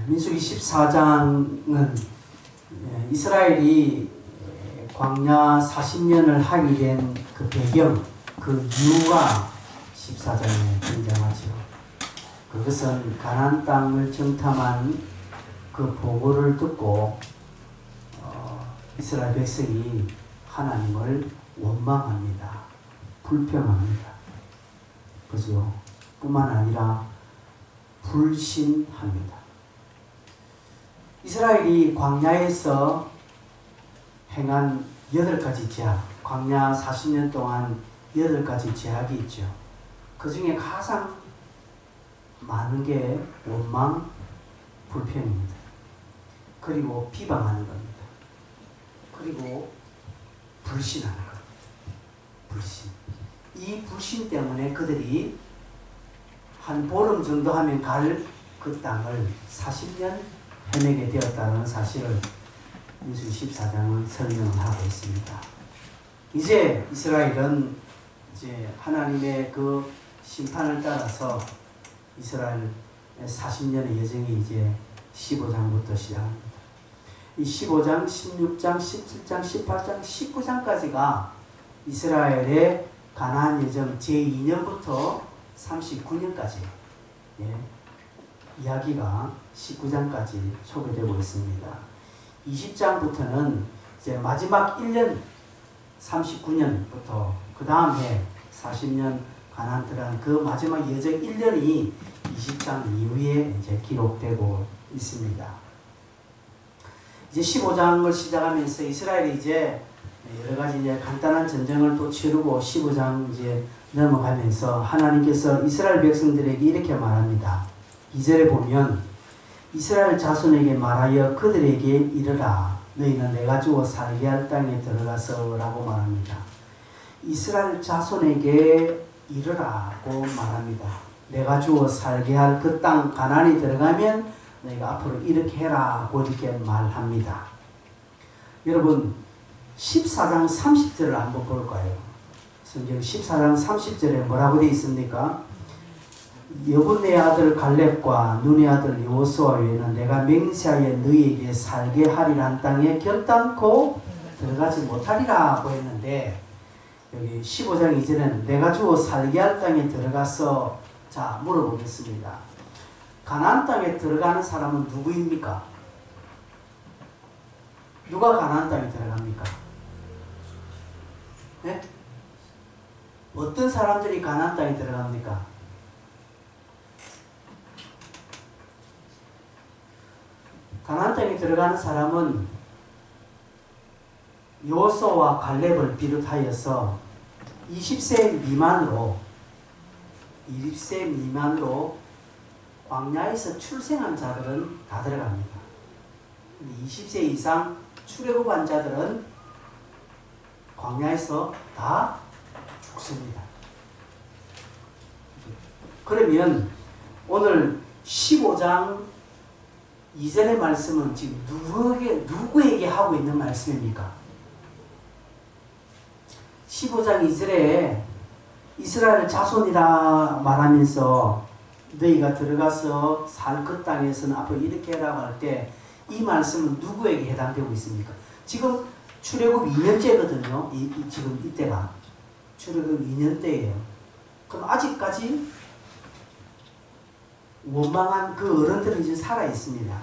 민수기 14장은 이스라엘이 광야 40년을 하게 된 그 배경, 그 이유가 14장에 등장하죠. 그것은 가나안 땅을 정탐한 그 보고를 듣고 이스라엘 백성이 하나님을 원망합니다. 불평합니다. 그죠? 뿐만 아니라 불신합니다. 이스라엘이 광야에서 행한 8가지 죄악, 광야 40년 동안 8가지 죄악이 있죠. 그 중에 가장 많은 게 원망, 불평입니다. 그리고 비방하는 겁니다. 그리고 불신하는 겁니다. 불신. 이 불신 때문에 그들이 한 보름 정도 하면 갈 그 땅을 40년 헤매게 되었다는 사실을 민수기 14장은 설명을 하고 있습니다. 이제 이스라엘은 이제 하나님의 그 심판을 따라서 이스라엘 40년의 여정이 이제 15장부터 시작합니다. 이 15장, 16장, 17장, 18장, 19장까지가 이스라엘의 가나안 여정 제2년부터 39년까지 이야기가 19장까지 소개되고 있습니다. 20장부터는 이제 마지막 1년 39년부터 그 다음 해 40년 가나안 들어간 그 마지막 여정 1년이 20장 이후에 이제 기록되고 있습니다. 이제 15장을 시작하면서 이스라엘이 이제 여러 가지 이제 간단한 전쟁을 또 치르고 15장 이제 넘어가면서 하나님께서 이스라엘 백성들에게 이렇게 말합니다. 2절에 보면 이스라엘 자손에게 말하여 그들에게 이르라 너희는 내가 주어 살게 할 땅에 들어가서 라고 말합니다. 이스라엘 자손에게 이르라고 말합니다. 내가 주어 살게 할 그 땅 가나안에 들어가면 너희가 앞으로 이렇게 해라고 이렇게 말합니다. 여러분 14장 30절을 한번 볼까요? 성경 14장 30절에 뭐라고 되어 있습니까? 여분의 아들 갈렙과 눈의 아들 여호수아 외에는 내가 맹세하여 너희에게 살게 하리란 땅에 결단코 들어가지 못하리라고 했는데 여기 15장 이전에는 내가 주어 살게 할 땅에 들어가서 자 물어보겠습니다. 가나안 땅에 들어가는 사람은 누구입니까? 누가 가나안 땅에 들어갑니까? 네? 어떤 사람들이 가나안 땅에 들어갑니까? 가나안 땅에 들어가는 사람은 여호수아와 갈렙을 비롯하여서 20세 미만으로 광야에서 출생한 자들은 다 들어갑니다. 20세 이상 출애굽한 자들은 광야에서 다 죽습니다. 그러면 오늘 15장 이전의 말씀은 지금 누구에게 하고 있는 말씀입니까? 15장 2절에 이스라엘 자손이라 말하면서 너희가 들어가서 살 그 땅에서는 앞으로 이렇게 해라고 할 때 이 말씀은 누구에게 해당되고 있습니까? 지금 출애굽 2년째거든요. 지금 이때가 출애굽 2년 때예요. 그럼 아직까지 원망한 그 어른들은 이제 살아 있습니다.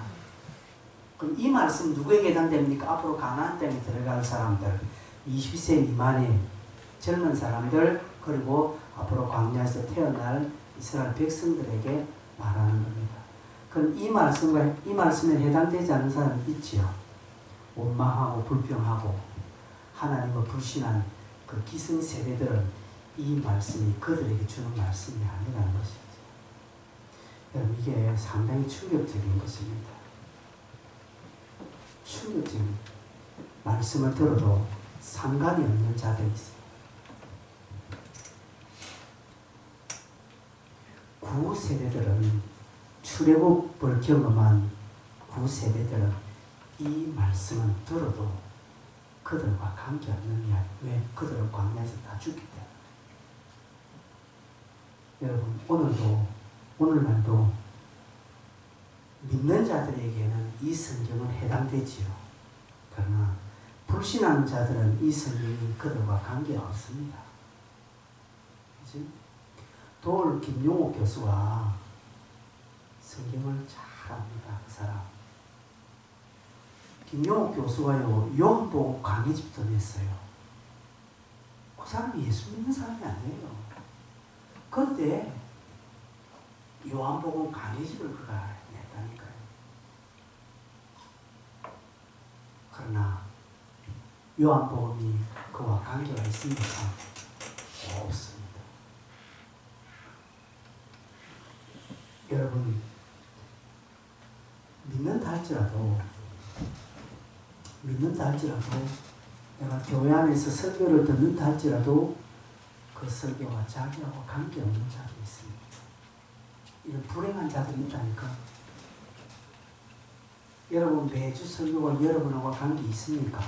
그럼 이 말씀 누구에게 해당됩니까? 앞으로 가나안 땅에 들어갈 사람들, 20세 미만의 젊은 사람들, 그리고 앞으로 광야에서 태어날 이스라엘 백성들에게 말하는 겁니다. 그럼 이 말씀에 해당되지 않는 사람이 있지요. 원망하고 불평하고 하나님을 불신한 그 기성 세대들은 이 말씀이 그들에게 주는 말씀이 아니라는 것이죠. 여러분 이게 상당히 충격적인 것입니다. 충격적인 말씀을 들어도 상관이 없는 자들이 있어요. 구세대들은 출애굽을 경험한 구세대들은 이 말씀은 들어도 그들과 관계없는 이야기. 왜? 그들은 광야에서 다 죽기 때문에. 여러분 오늘날도 믿는 자들에게는 이 성경은 해당되지요. 그러나 불신하는 자들은 이 성경이 그들과 관계가 없습니다. 그치? 돌 김용옥 교수가 성경을 잘 압니다. 그 사람. 김용옥 교수가요, 요한복음 강의집도 냈어요. 그 사람이 예수 믿는 사람이 아니에요. 그런데 요한복음 강의집을 그가 냈다니까요. 그러나 요한복음이 그와 관계가 있습니까? 없습니다. 여러분, 믿는다 할지라도 내가 교회 안에서 설교를 듣는다 할지라도 그 설교와 자기하고 관계없는 자들이 있습니다. 이런 불행한 자들이 있다니까. 여러분 매주 설교가 여러분하고 관계 있습니까?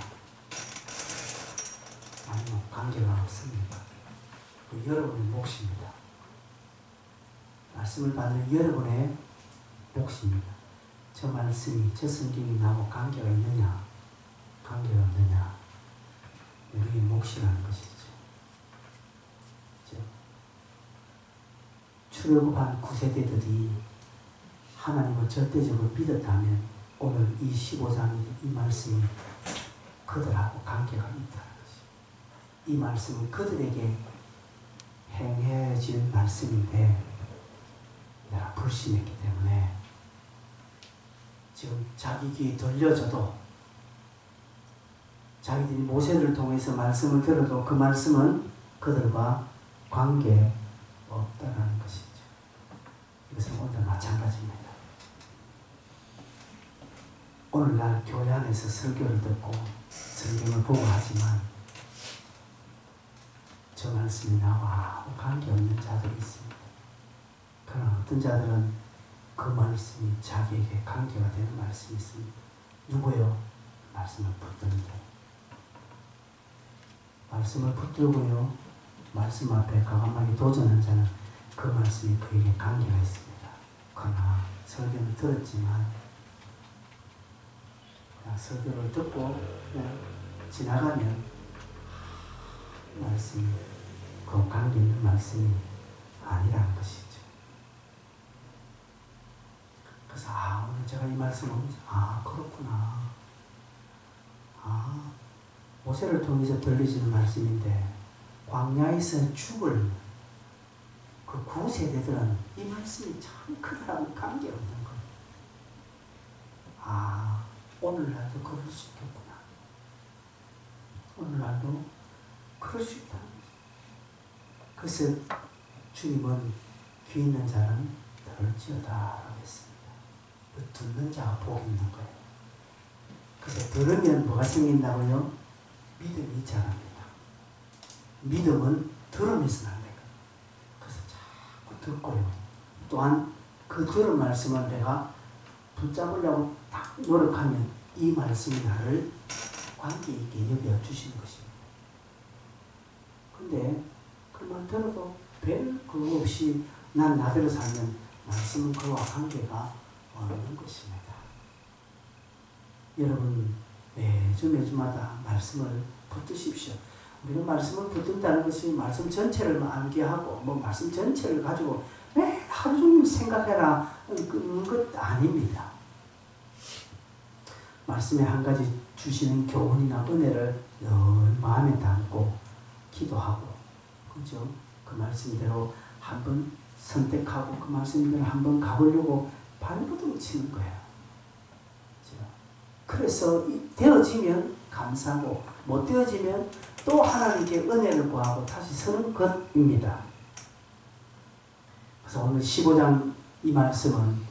아니요, 관계가 없습니다. 그 여러분의 몫입니다. 말씀을 받는 여러분의 몫입니다. 저 말씀이, 저 성경이 나하고 관계가 있느냐, 관계가 없느냐, 우리의 몫이라는 것이죠. 출애굽한 9세대들이 하나님을 절대적으로 믿었다면 오늘 이 15장 이 말씀이 그들하고 관계가 있다는 것이죠. 이 말씀은 그들에게 행해진 말씀인데 내가 불신했기 때문에 지금 자기 귀에 들려줘도 자기들이 모세를 통해서 말씀을 들어도 그 말씀은 그들과 관계 없다라는 것이죠. 이것은 오늘 마찬가지입니다. 오늘날 교회 안에서 설교를 듣고 성경을 보고 하지만 저 말씀이 나와 아무 관계없는 자들이 있습니다. 그러나 어떤 자들은 그 말씀이 자기에게 관계가 되는 말씀이 있습니다. 누구요? 말씀을 붙드는 자. 말씀을 붙들고요, 말씀 앞에 과감하게 도전한 자는 그 말씀이 그에게 관계가 있습니다. 그러나 설교를 들었지만 그냥 설교를 듣고 그냥 지나가면 말씀이 그 관계 있는 말씀이 아니라는 것이죠. 그래서 오늘 제가 이 말씀을 보면서 그렇구나. 모세를 통해서 들리시는 말씀인데 광야에서 죽을 그 9세대들은 이 말씀이 참 그들하고 관계없는 거예요. 오늘날도 그럴 수 있겠구나. 오늘날도 그럴 수 있다는 거죠. 그래서 주님은 귀 있는 자는 들을지어다 라고 했습니다. 듣는 자가 복이 있는 거예요. 그래서 들으면 뭐가 생긴다고요? 믿음이 자랍니다. 믿음은 들으면서 안 돼요. 그래서 자꾸 듣고요. 또한 그 들은 말씀을 내가 붙잡으려고 딱 노력하면 이 말씀이 나를 관계 있게 여겨주시는 것입니다. 근데 그 말 들어도 별 그거 없이 난 나대로 살면 말씀은 그와 관계가 없는 것입니다. 여러분 매주마다 말씀을 붙드십시오. 우리는 말씀을 붙든다는 것이 말씀 전체를 암기하고 말씀 전체를 가지고 하루 종일 생각해라 그런 것 아닙니다. 말씀에 한 가지 주시는 교훈이나 은혜를 늘 마음에 담고 기도하고, 그죠? 그 말씀대로 한번 선택하고 그 말씀대로 한번 가보려고 발버둥 치는 거예요. 그래서 되어지면 감사하고 못 되어지면 또 하나님께 은혜를 구하고 다시 서는 것입니다. 그래서 오늘 15장 이 말씀은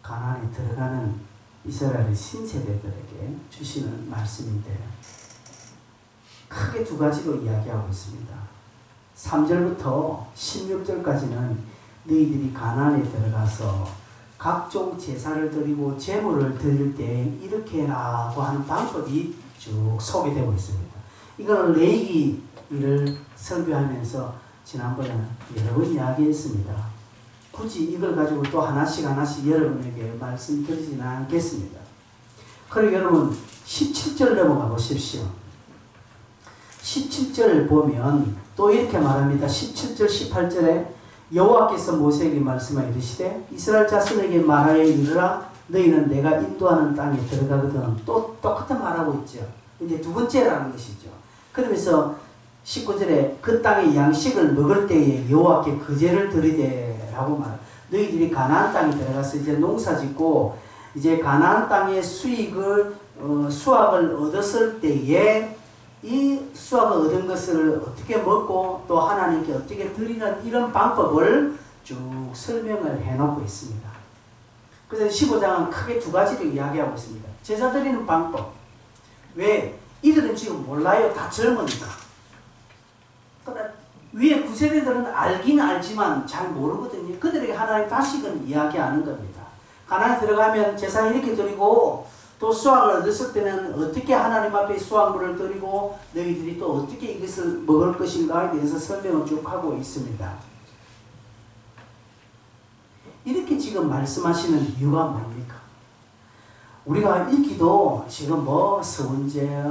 가나안에 들어가는 이스라엘의 신세대들에게 주시는 말씀인데 크게 두 가지로 이야기하고 있습니다. 3절부터 16절까지는 너희들이 가나안에 들어가서 각종 제사를 드리고 제물을 드릴 때 이렇게 해라고 하는 방법이 쭉 소개되고 있습니다. 이거는 레위기를 설교하면서 지난번에 여러 번 이야기했습니다. 굳이 이걸 가지고 또 하나씩 여러분에게 말씀드리지는 않겠습니다. 그리고 여러분 17절 넘어가 보십시오. 17절 보면 또 이렇게 말합니다. 17절 18절에 여호와께서 모세에게 말씀하여 이르시되 이스라엘 자손에게 말하여 이르라 너희는 내가 인도하는 땅에 들어가거든. 또 똑같은 말하고 있죠. 이제 두 번째라는 것이죠. 그러면서 19절에 그 땅의 양식을 먹을 때에 여호와께 거제를 드리되 라고 말합니다. 너희들이 가나안 땅에 들어가서 이제 농사짓고 이제 가나안 땅의 수확을 얻었을 때에 이 수확을 얻은 것을 어떻게 먹고 또 하나님께 어떻게 드리는 이런 방법을 쭉 설명을 해놓고 있습니다. 그래서 15장은 크게 두 가지를 이야기하고 있습니다. 제사 드리는 방법. 왜? 이들은 지금 몰라요. 다 젊으니까. 그러나 위에 9세대들은 알긴 알지만 잘 모르거든요. 그들에게 하나님 다시금 이야기하는 겁니다. 가나안에 들어가면 제사를 이렇게 드리고 또 수확을 얻었을 때는 어떻게 하나님 앞에 수확물을 드리고 너희들이 또 어떻게 이것을 먹을 것인가에 대해서 설명을 쭉 하고 있습니다. 이렇게 지금 말씀하시는 이유가 뭡니까? 우리가 읽기도 지금 서원제,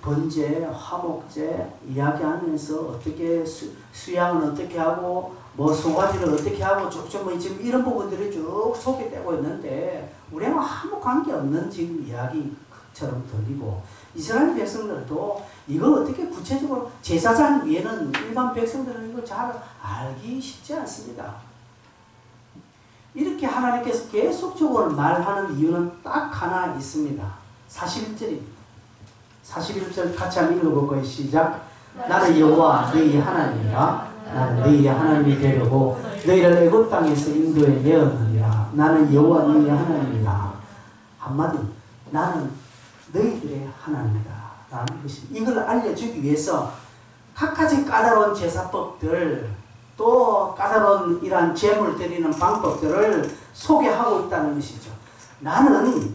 번제, 화목제 이야기하면서 어떻게 수양은 어떻게 하고 소가지를 어떻게 하고 쭉쭉 지금 이런 부분들이 쭉 소개되고 있는데 우리랑 아무 관계없는 지금 이야기처럼 들리고 이스라엘 백성들도 이걸 어떻게 구체적으로 제사장 위에는 일반 백성들은 이걸 잘 알기 쉽지 않습니다. 이렇게 하나님께서 계속적으로 말하는 이유는 딱 하나 있습니다. 41절입니다. 41절 같이 한번 읽어볼까요? 시작. 나는 여호와 너희 하나님이라. 나는 너희의 하나님이 되려고 너희를 애굽 땅에서 인도해 내었느니라. 나는 여호와 너희의 하나님이라. 한마디로 나는 너희들의 하나님이다 라는 것입니다. 이걸 알려주기 위해서 각가지 까다로운 제사법들 또 까다로운 이러한 제물 드리는 방법들을 소개하고 있다는 것이죠. 나는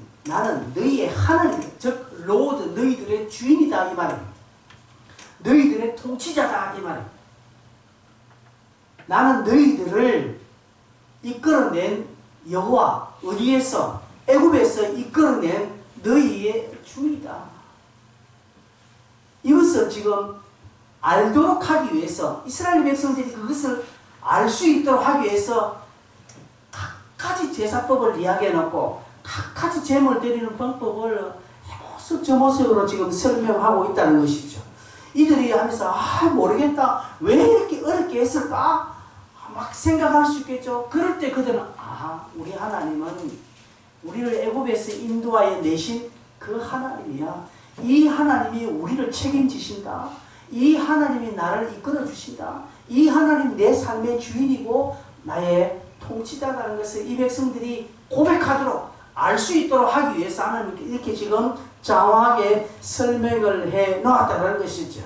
너희의 하나님, 즉 로드, 너희들의 주인이다 이 말입니다. 너희들의 통치자다 이 말입니다. 나는 너희들을 이끌어낸 여호와, 어디에서? 애굽에서 이끌어낸 너희의 주이다. 이것을 지금 알도록 하기 위해서 이스라엘 백성들이 그것을 알 수 있도록 하기 위해서 각가지 제사법을 이야기해 놓고 각가지 제물 드리는 방법을 모습 저 모습으로 지금 설명하고 있다는 것이죠. 이들이 하면서 모르겠다. 왜 이렇게 어렵게 했을까? 막 생각할 수 있겠죠. 그럴 때 그들은 우리 하나님은 우리를 애굽에서 인도하여 내신 그 하나님이야. 이 하나님이 우리를 책임지신다. 이 하나님이 나를 이끌어 주신다. 이 하나님 내 삶의 주인이고 나의 통치자라는 것을 이 백성들이 고백하도록 알 수 있도록 하기 위해서 하나님께 이렇게 지금 장황하게 설명을 해 놓았다는 것이죠.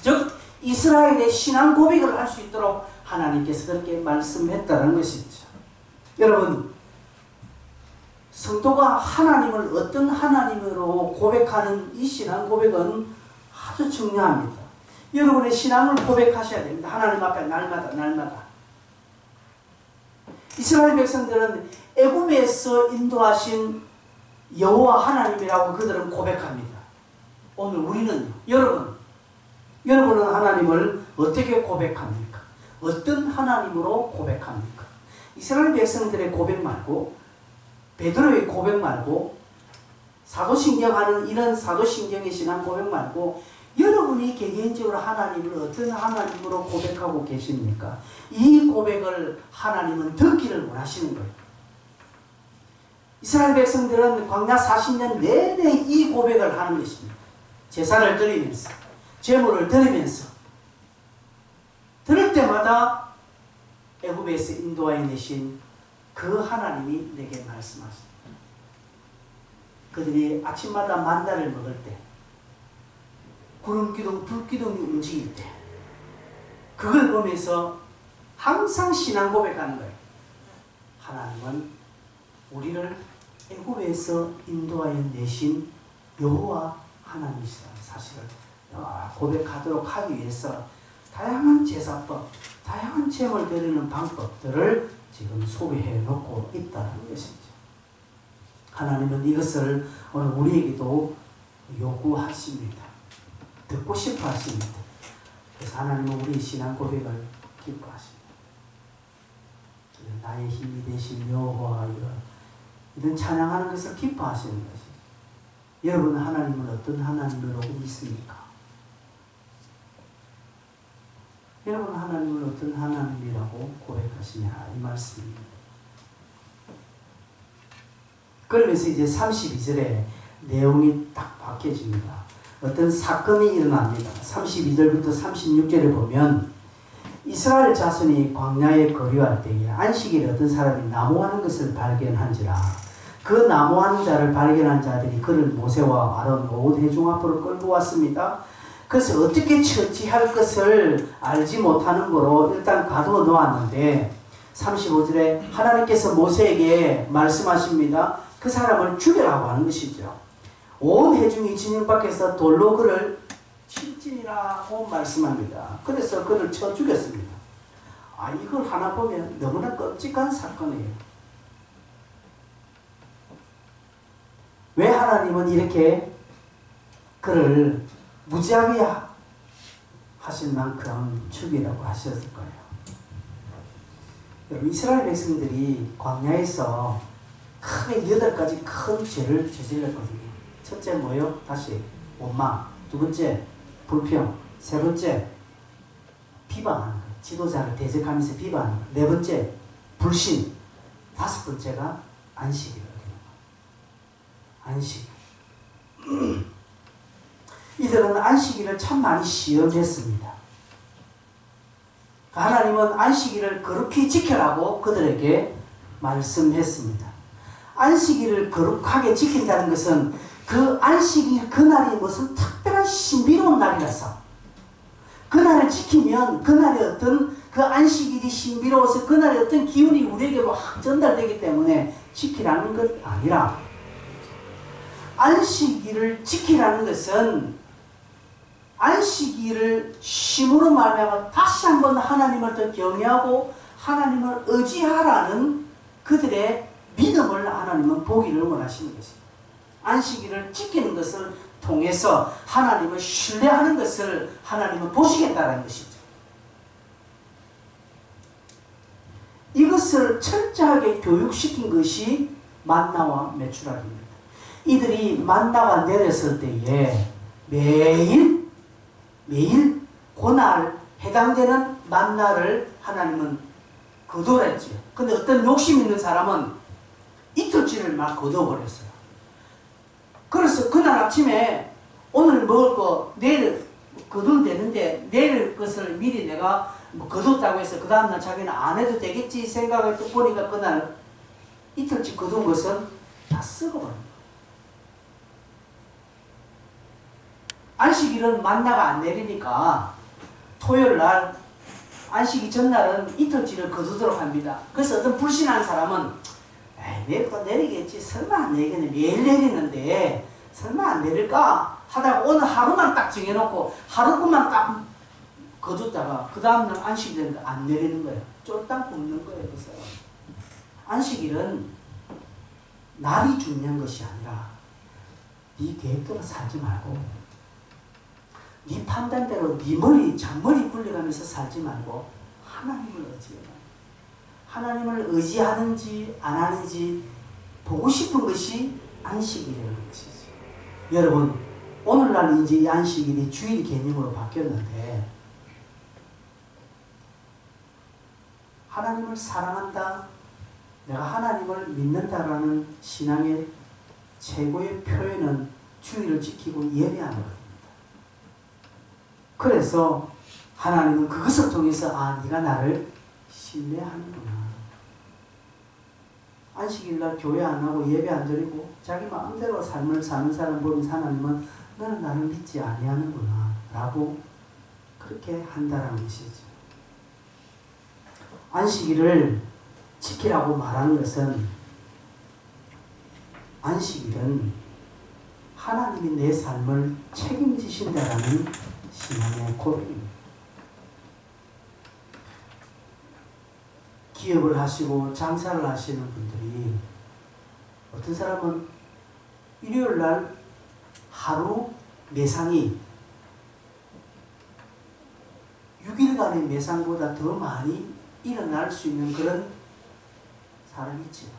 즉 이스라엘의 신앙 고백을 할 수 있도록 하나님께서 그렇게 말씀했다는 것이죠. 여러분, 성도가 하나님을 어떤 하나님으로 고백하는 이 신앙 고백은 아주 중요합니다. 여러분의 신앙을 고백하셔야 됩니다. 하나님 앞에 날마다. 이스라엘 백성들은 애굽에서 인도하신 여호와 하나님이라고 그들은 고백합니다. 오늘 우리는 여러분은 하나님을 어떻게 고백합니까? 어떤 하나님으로 고백합니까? 이스라엘 백성들의 고백 말고 베드로의 고백 말고 사도신경 하는 이런 사도신경의 신앙 고백 말고 여러분이 개개인적으로 하나님을 어떤 하나님으로 고백하고 계십니까? 이 고백을 하나님은 듣기를 원하시는 거예요. 이스라엘 백성들은 광야 40년 내내 이 고백을 하는 것입니다. 제사를 드리면서 제물을 드리면서 들을 때마다 애굽에서 인도하여 내신 그 하나님이 내게 말씀하십니다. 그들이 아침마다 만나를 먹을 때 구름기둥, 불기둥이 움직일 때 그걸 보면서 항상 신앙 고백하는 거예요. 하나님은 우리를 애굽에서 인도하여 내신 여호와 하나님이시라는 사실을 고백하도록 하기 위해서 다양한 제사법, 다양한 제물 드리는 방법들을 지금 소개해 놓고 있다는 것이죠. 하나님은 이것을 오늘 우리에게도 요구하십니다. 듣고 싶어 하십니다. 그래서 하나님은 우리 신앙 고백을 기뻐하십니다. 나의 힘이 되신 여호와여, 이런 찬양하는 것을 기뻐하시는 것이죠. 여러분, 하나님은 어떤 하나님이라고 믿습니까? 여러분, 하나님은 어떤 하나님이라고 고백하시냐, 이 말씀입니다. 그러면서 이제 32절에 내용이 딱 바뀌어집니다. 어떤 사건이 일어납니다. 32절부터 36절에 보면 이스라엘 자손이 광야에 거류할 때에 안식일에 어떤 사람이 나무하는 것을 발견한지라 그 나무하는 자를 발견한 자들이 그를 모세와 아론 온 회중 앞으로 끌고 왔습니다. 그래서 어떻게 처치할 것을 알지 못하는 거로 일단 가두어 놓았는데 35절에 하나님께서 모세에게 말씀하십니다. 그 사람을 죽여라고 하는 것이죠. 온 회중이 진영 밖에서 돌로 그를 칠진이라고 말씀합니다. 그래서 그를 쳐 죽였습니다. 이걸 하나 보면 너무나 끔찍한 사건이에요. 왜 하나님은 이렇게 그를 무지하게 하실 만큼 죽이라고 하셨을까요? 여러분, 이스라엘 백성들이 광야에서 크게 8가지 큰 죄를 저질렀거든요. 첫째 뭐요? 다시 원망. 두 번째 불평. 세 번째 비방하는 것. 지도자를 대적하면서 비방하는 것. 네 번째 불신. 다섯 번째가 안식이거든요. 안식. 이들은 안식일을 참 많이 시험했습니다. 하나님은 안식일을 거룩히 지켜라고 그들에게 말씀했습니다. 안식일을 거룩하게 지킨다는 것은 그 안식일 그날이 무슨 특별한 신비로운 날이라서 그날을 지키면 그날의 어떤 그 안식일이 신비로워서 그날의 어떤 기운이 우리에게 막 전달되기 때문에 지키라는 것 아니라 안식일을 지키라는 것은 안식일을 쉼으로 말미암아 다시 한번 하나님을 더 경외하고 하나님을 의지하라는 그들의 믿음을 하나님은 보기를 원하시는 것입니다. 안식일을 지키는 것을 통해서 하나님을 신뢰하는 것을 하나님은 보시겠다는 것이죠. 이것을 철저하게 교육시킨 것이 만나와 메추라기입니다. 이들이 만나가 내렸을 때에 매일 그날 해당되는 만나를 하나님은 거두었죠. 근데 어떤 욕심 있는 사람은 이틀치를 막 거둬버렸어요. 그래서 그날 아침에 오늘 먹을 거 내일 거두면 되는데 내일 것을 미리 내가 거뒀다고 해서 그 다음날 자기는 안 해도 되겠지 생각해서 보니까 그날 이틀치 거둔 것은 다 썩어버립니다. 안식일은 만나가 안 내리니까 토요일날 안식일 전날은 이틀치를 거두도록 합니다. 그래서 어떤 불신한 사람은 내일도 내리겠지 설마 안 내리겠네 매일 내리는데 설마 안 내릴까 하다가 오늘 하루만 딱 정해놓고 하루만 딱 거뒀다가 그 다음날 안식일 되는데 안 내리는 거예요. 쫄딱 굶는 거예요. 그래서 안식일은 날이 중요한 것이 아니라 네 계획대로 살지 말고 네 판단대로 네 머리 잔머리 굴려가면서 살지 말고 하나님을 의지해라. 하나님을 의지하는지 안 하는지 보고 싶은 것이 안식일이라는 것이죠. 여러분, 오늘날 이제 이 안식일이 주일 개념으로 바뀌었는데 하나님을 사랑한다, 내가 하나님을 믿는다라는 신앙의 최고의 표현은 주일을 지키고 예배하는 것입니다. 그래서 하나님은 그것을 통해서 네가 나를 신뢰하는구나. 안식일날 교회 안 하고 예배 안 드리고 자기 마음대로 삶을 사는 사람 보면 하나님은 너는 나를 믿지 아니하는구나 라고 그렇게 한다는 것이죠. 안식일을 지키라고 말하는 것은 안식일은 하나님이 내 삶을 책임지신다라는 신앙의 고백입니다. 기업을 하시고 장사를 하시는 분들이 어떤 사람은 일요일 날 하루 매상이 6일간의 매상보다 더 많이 일어날 수 있는 그런 사람이 있지요.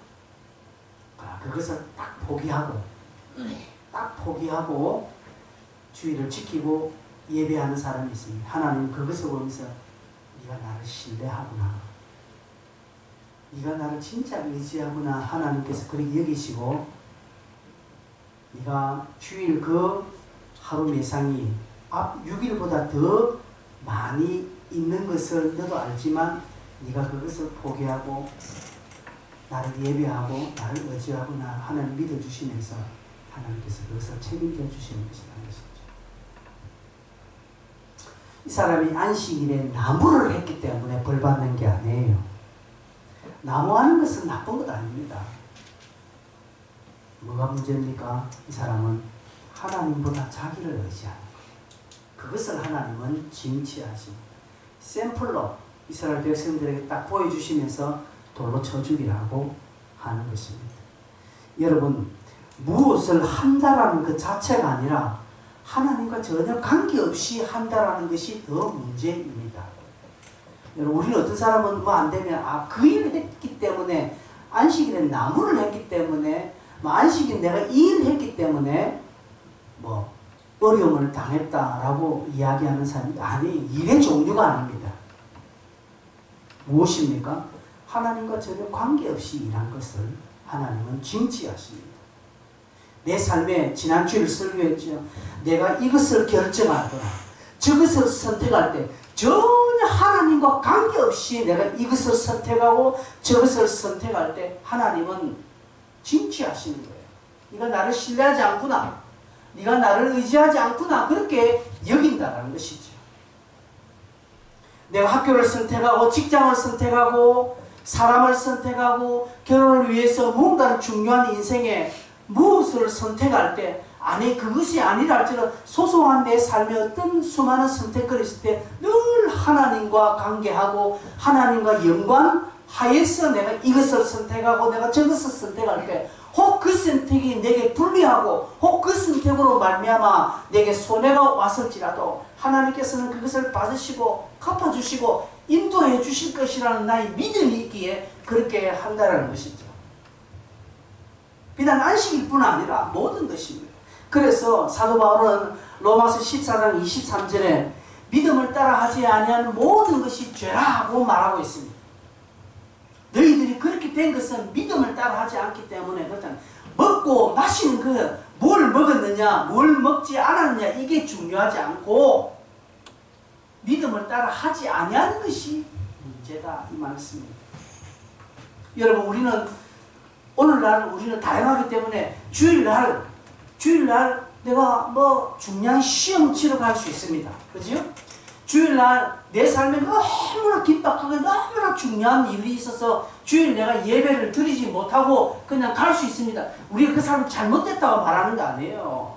그것을 딱 포기하고 주의를 지키고 예배하는 사람이 있습니다. 하나님 그것을 보면서 네가 나를 신뢰하구나. 네가 나를 진짜 의지하구나. 하나님께서 그렇게 여기시고 네가 주일 그 하루 매상이 앞 6일보다 더 많이 있는 것을 너도 알지만 네가 그것을 포기하고 나를 예배하고 나를 의지하구나 하나님 믿어주시면서 하나님께서 그것을 책임져 주시는 것이라는 것이죠. 이 사람이 안식일에 나무를 했기 때문에 벌 받는 게 아니에요. 나무하는 것은 나쁜 것 아닙니다. 뭐가 문제입니까? 이 사람은 하나님보다 자기를 의지하는 거예요. 그것을 하나님은 징치하십니다. 샘플로 이스라엘 백성들에게 딱 보여주시면서 돌로 쳐 죽이라고 하는 것입니다. 여러분, 무엇을 한다라는 것 자체가 아니라 하나님과 전혀 관계없이 한다라는 것이 더 문제입니다. 여러분, 우리는 어떤 사람은 뭐 안 되면 그 일을 했기 때문에 안식일에 나무를 했기 때문에 안식일 내가 이 일을 했기 때문에 어려움을 당했다라고 이야기하는 사람이 아니, 일의 종류가 아닙니다. 무엇입니까? 하나님과 전혀 관계없이 일한 것을 하나님은 징치하십니다. 내 삶에 지난주에 설교했죠. 내가 이것을 결정하거나 저것을 선택할 때 전혀 하나님과 관계없이 내가 이것을 선택하고 저것을 선택할 때 하나님은 징치하시는 거예요. 네가 나를 신뢰하지 않구나. 네가 나를 의지하지 않구나. 그렇게 여긴다는 것이죠. 내가 학교를 선택하고 직장을 선택하고 사람을 선택하고 결혼을 위해서 무언가를 중요한 인생에 무엇을 선택할 때 아니 그것이 아니라 할지라도 소소한 내 삶의 어떤 수많은 선택거리 있을 때 늘 하나님과 관계하고 하나님과 연관하여서 내가 이것을 선택하고 내가 저것을 선택할 때 혹 그 선택이 내게 불리하고 혹 그 선택으로 말미암아 내게 손해가 왔을지라도 하나님께서는 그것을 받으시고 갚아주시고 인도해 주실 것이라는 나의 믿음이 있기에 그렇게 한다는 것이죠. 비단 안식일 뿐 아니라 모든 것입니다. 그래서 사도 바울은 로마서 14장 23절에 믿음을 따라 하지 아니하는 모든 것이 죄라고 말하고 있습니다. 너희들이 그렇게 된 것은 믿음을 따라 하지 않기 때문에 그렇다면 먹고 마시는 뭘 먹었느냐 뭘 먹지 않았느냐 이게 중요하지 않고 믿음을 따라 하지 아니하는 것이 문제다 이 말씀입니다. 여러분 우리는 오늘날 우리는 다양하기 때문에 주일날 내가 중요한 시험 치러 갈 수 있습니다. 그죠? 주일날 내 삶에 너무나 긴박하게 너무나 중요한 일이 있어서 주일 내가 예배를 드리지 못하고 그냥 갈 수 있습니다. 우리가 그 사람 잘못됐다고 말하는 거 아니에요.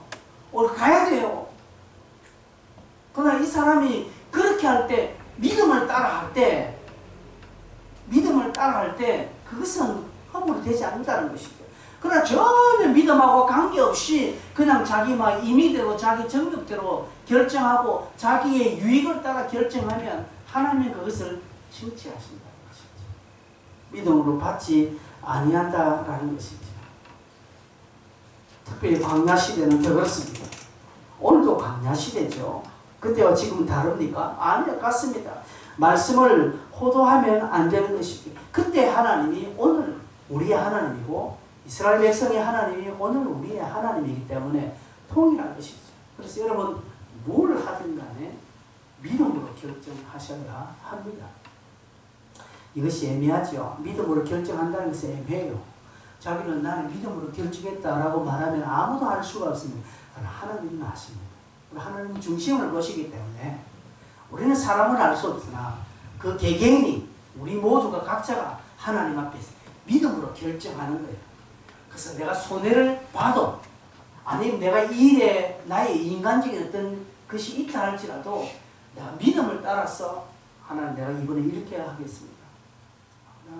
우리 가야 돼요. 그러나 이 사람이 그렇게 할 때 믿음을 따라 할 때 그것은 허물이 되지 않는다는 것이죠. 그러나 전혀 믿음하고 관계없이 그냥 자기 임의대로 자기 정욕대로 결정하고 자기의 유익을 따라 결정하면 하나님은 그것을 징치하신다는 것이죠. 믿음으로 받지 아니한다라는 것이죠. 특별히 광야시대는 더 그렇습니다. 오늘도 광야시대죠. 그때와 지금은 다릅니까? 아니요, 같습니다. 말씀을 호도하면 안 되는 것이죠. 그때 하나님이 오늘 우리의 하나님이고 이스라엘 백성의 하나님이 오늘 우리의 하나님이기 때문에 통일한 것이죠. 그래서 여러분 뭘 하든 간에 믿음으로 결정하셔야 합니다. 이것이 애매하죠. 믿음으로 결정한다는 것은 애매해요. 자기는 나는 믿음으로 결정했다라고 말하면 아무도 알 수가 없습니다. 그러나 하나님은 아십니다. 하나님은 중심을 보시기 때문에 우리는 사람을 알 수 없으나 그 개개인이 우리 모두가 각자가 하나님 앞에서 믿음으로 결정하는 거예요. 그래서 내가 손해를 봐도 아니면 내가 이 일에 나의 인간적인 어떤 것이 있다 할지라도 내가 믿음을 따라서 하나님 내가 이번에 이렇게 하겠습니다.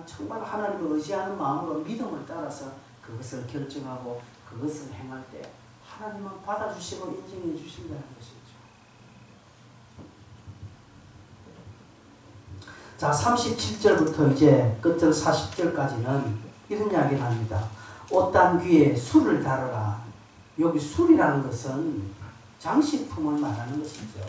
정말 하나님을 의지하는 마음으로 믿음을 따라서 그것을 결정하고 그것을 행할 때 하나님은 받아주시고 인정해 주신다는 것이죠. 자, 37절부터 이제 끝절 40절까지는 이런 이야기를 합니다. 옷단 귀에 술을 달아라. 여기 술이라는 것은 장식품을 말하는 것이죠.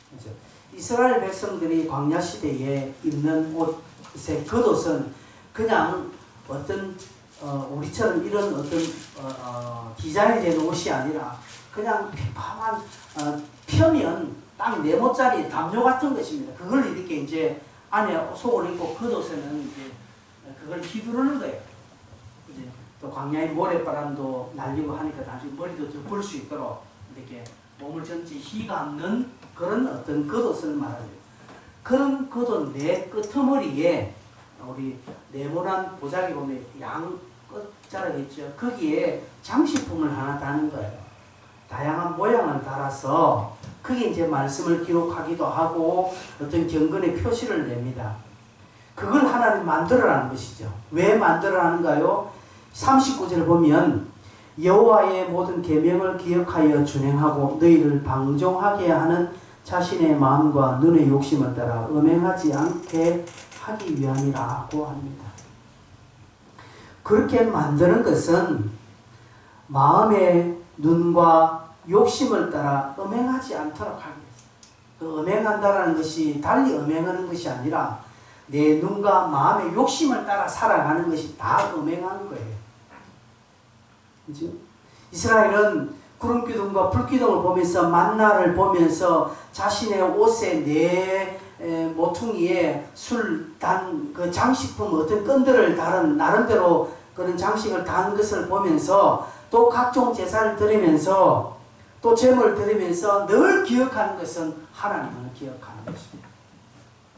그렇죠? 이스라엘 백성들이 광야 시대에 입는 옷의 겉옷은 그냥 어떤 우리처럼 이런 어떤 디자인이 된 옷이 아니라 그냥 평범한 펴면 딱 네모짜리 담요 같은 것입니다. 그걸 이렇게 이제 안에 속을 입고 겉옷에는 이제 그걸 휘두르는 거예요. 이제 또 광야의 모래바람도 날리고 하니까 나중에 머리도 좀 볼 수 있도록 이렇게 몸을 전체 휘감는 그런 어떤 겉옷을 말하죠. 그런 겉옷 내 끄트머리에 우리 네모난 보자기 보면 양 끝자락 있죠. 거기에 장식품을 하나 다는 거예요. 다양한 모양을 달아서 그게 이제 말씀을 기록하기도 하고 어떤 경건의 표시를 냅니다. 그걸 하나님 만들어라는 것이죠. 왜 만들어라는가요? 39절 보면 여호와의 모든 계명을 기억하여 준행하고 너희를 방종하게 하는 자신의 마음과 눈의 욕심을 따라 음행하지 않게 하기 위함이라고 합니다. 그렇게 만드는 것은 마음의 눈과 욕심을 따라 음행하지 않도록 하기 위해서. 그 음행한다는 것이 달리 음행하는 것이 아니라 내 눈과 마음의 욕심을 따라 살아가는 것이 다 음행하는 거예요. 그렇죠? 이스라엘은 구름기둥과 불기둥을 보면서 만나를 보면서 자신의 옷에 내 모퉁이에 술 단 그 장식품 어떤 끈들을 다른 나름대로 그런 장식을 단 것을 보면서 또 각종 제사를 드리면서 또 제물을 드리면서 늘 기억하는 것은 하나님을 기억하는 것입니다.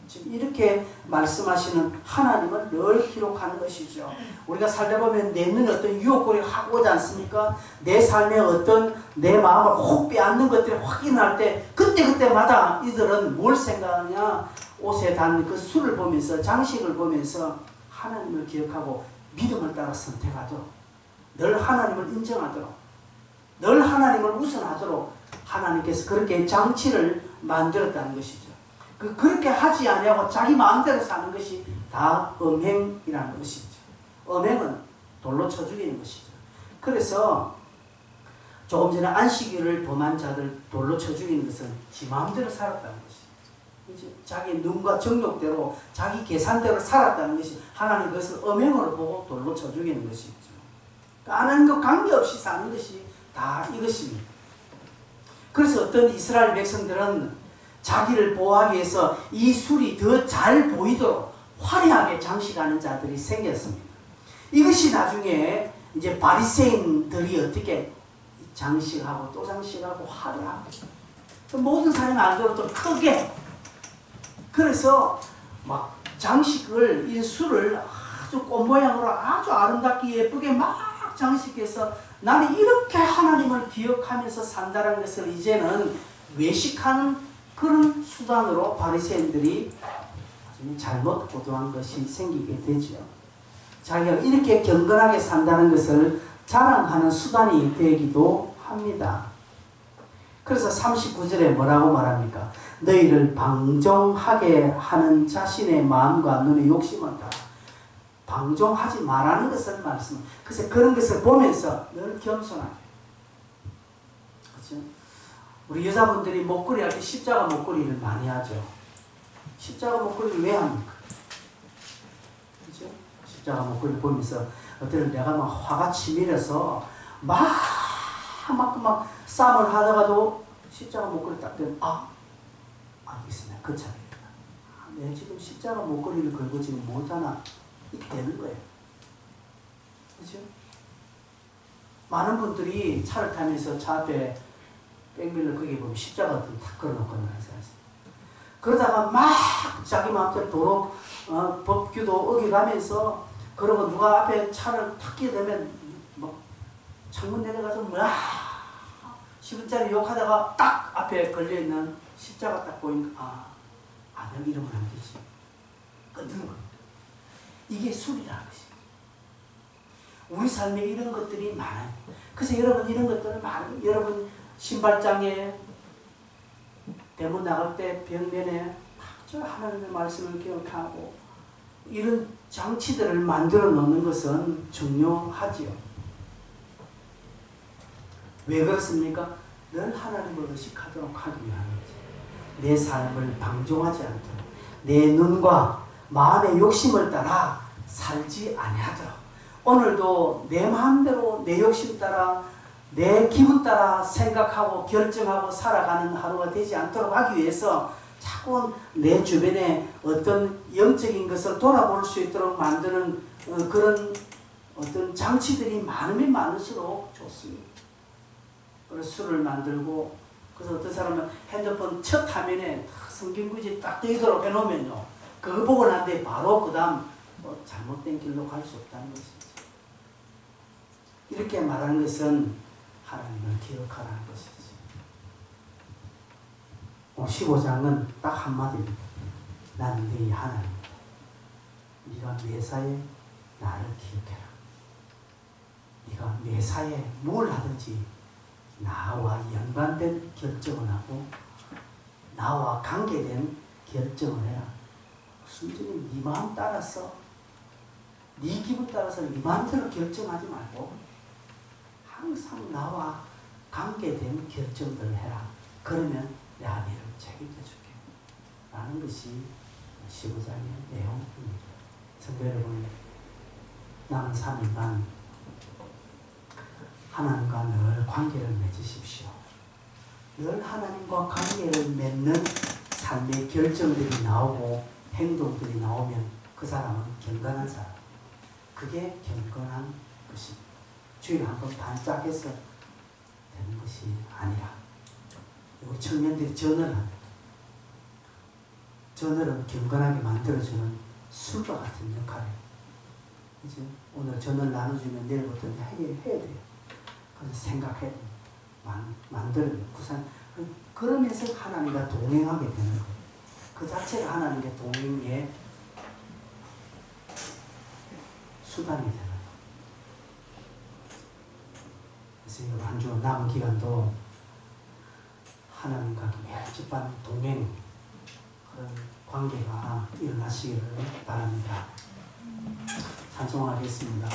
지금 이렇게 말씀하시는 하나님을 늘 기록하는 것이죠. 우리가 살다 보면 내 눈에 어떤 유혹거리가 확 오지 않습니까? 내 삶에 어떤 내 마음을 혹 빼앗는 것들이 확인할 때 그때마다 이들은 뭘 생각하냐? 옷에 단 그 술을 보면서 장식을 보면서 하나님을 기억하고 믿음을 따라 선택하도록 늘 하나님을 인정하도록 늘 하나님을 우선하도록 하나님께서 그렇게 장치를 만들었다는 것이죠. 그렇게 하지 아니하고 자기 마음대로 사는 것이 다 음행이라는 것이죠. 음행은 돌로 쳐 죽이는 것이죠. 그래서 조금 전에 안식일을 범한 자들 돌로 쳐 죽이는 것은 지 마음대로 살았다는 것이죠. 자기 눈과 정욕대로 자기 계산대로 살았다는 것이 하나님 그것을 음행으로 보고 돌로 쳐 죽이는 것이죠. 하나님과 관계없이 사는 것이 다 이것입니다. 그래서 어떤 이스라엘 백성들은 자기를 보호하기 위해서 이 술이 더 잘 보이도록 화려하게 장식하는 자들이 생겼습니다. 이것이 나중에 이제 바리새인들이 어떻게 장식하고 또 장식하고 화려하고 모든 사람이 알도록 또 크게 그래서 막 장식을 이 술을 아주 꽃 모양으로 아주 아름답게 예쁘게 막 장식해서 나는 이렇게 하나님을 기억하면서 산다는 것을 이제는 외식하는 그런 수단으로 바리새인들이 잘못 고도한 것이 생기게 되죠. 자기가 이렇게 경건하게 산다는 것을 자랑하는 수단이 되기도 합니다. 그래서 39절에 뭐라고 말합니까? 너희를 방종하게 하는 자신의 마음과 눈의 욕심을 따라 방종하지 말라는 것을 말씀합니다. 그래서 그런 것을 보면서 늘 겸손하게. 그렇죠? 우리 여자분들이 목걸이 할 때 십자가 목걸이를 많이 하죠. 십자가 목걸이를 왜 합니까? 그렇죠? 십자가 목걸이를 보면서 어떨 내가 막 화가 치밀어서 막 싸움을 하다가도 십자가 목걸이 딱 되면 알겠습니다. 그 차례입니다. 내가 지금 십자가 목걸이를 걸고 지금 못하나 이렇게 되는 거예요. 그렇죠? 많은 분들이 차를 타면서 차 앞에 백밀러 거기 보면 십자가 같은 거 탁 걸어놓고 있는 사람 있어요. 그러다가 막 자기 마음대로 도로 법규도 어겨가면서 그러고 누가 앞에 차를 탁 끼게 되면 막 창문 내려가서 10원짜리 욕하다가 딱 앞에 걸려있는 십자가 딱 보니까 여기 이러면 안 되지. 끊는 겁니다. 이게 술이라는 것입니다. 우리 삶에 이런 것들이 많아요. 그래서 여러분 이런 것들을 여러분 신발장에 대문 나갈 때 벽면에 저 하나님의 말씀을 기억하고 이런 장치들을 만들어 놓는 것은 중요하지요. 왜 그렇습니까? 늘 하나님을 의식하도록 하기 위한 거죠. 내 삶을 방종하지 않도록 내 눈과 마음의 욕심을 따라 살지 아니하도록 오늘도 내 마음대로 내 욕심 따라 내 기분 따라 생각하고 결정하고 살아가는 하루가 되지 않도록 하기 위해서 자꾸 내 주변에 어떤 영적인 것을 돌아볼 수 있도록 만드는 그런 어떤 장치들이 많으면 많을수록 좋습니다. 그래서 술을 만들고 그래서 어떤 사람은 핸드폰 첫 화면에 성경구지 딱 되도록 해놓으면요. 그거 보고 난 뒤에 바로 그 다음 잘못된 길로 갈 수 없다는 것이죠. 이렇게 말하는 것은 하나님을 기억하라는 것이지. 15장은 딱 한마디입니다. 나는 네 하나님이다. 네가 매사에 나를 기억해라. 네가 매사에 뭘 하든지 나와 연관된 결정을 하고 나와 관계된 결정을 해라. 순전히 네 마음 따라서 네 기분 따라서 네 마음대로 결정하지 말고 항상 나와 관계된 결정들을 해라. 그러면 내가 너를 책임져 줄게. 라는 것이 15장의 내용입니다. 성도 여러분, 남은 3일간 하나님과 늘 관계를 맺으십시오. 늘 하나님과 관계를 맺는 삶의 결정들이 나오고 행동들이 나오면 그 사람은 경건한 사람. 그게 경건한 것입니다. 주일 한번 반짝해서 되는 것이 아니라 우리 청년들이 전을 합니다. 전을은 경건하게 만들어주는 술과 같은 역할이에요. 이제 오늘 전을 나눠주면 내일부터 해야 돼요. 그래서 생각해 만들어요. 그러면서 하나님과 동행하게 되는 거예요. 그 자체가 하나님의 동행의 수단이 되는 거예요. 그래서 한 주 남은 기간도 하나님과 밀접한 동행 그런 관계가 일어나시기를 바랍니다. 찬송하겠습니다.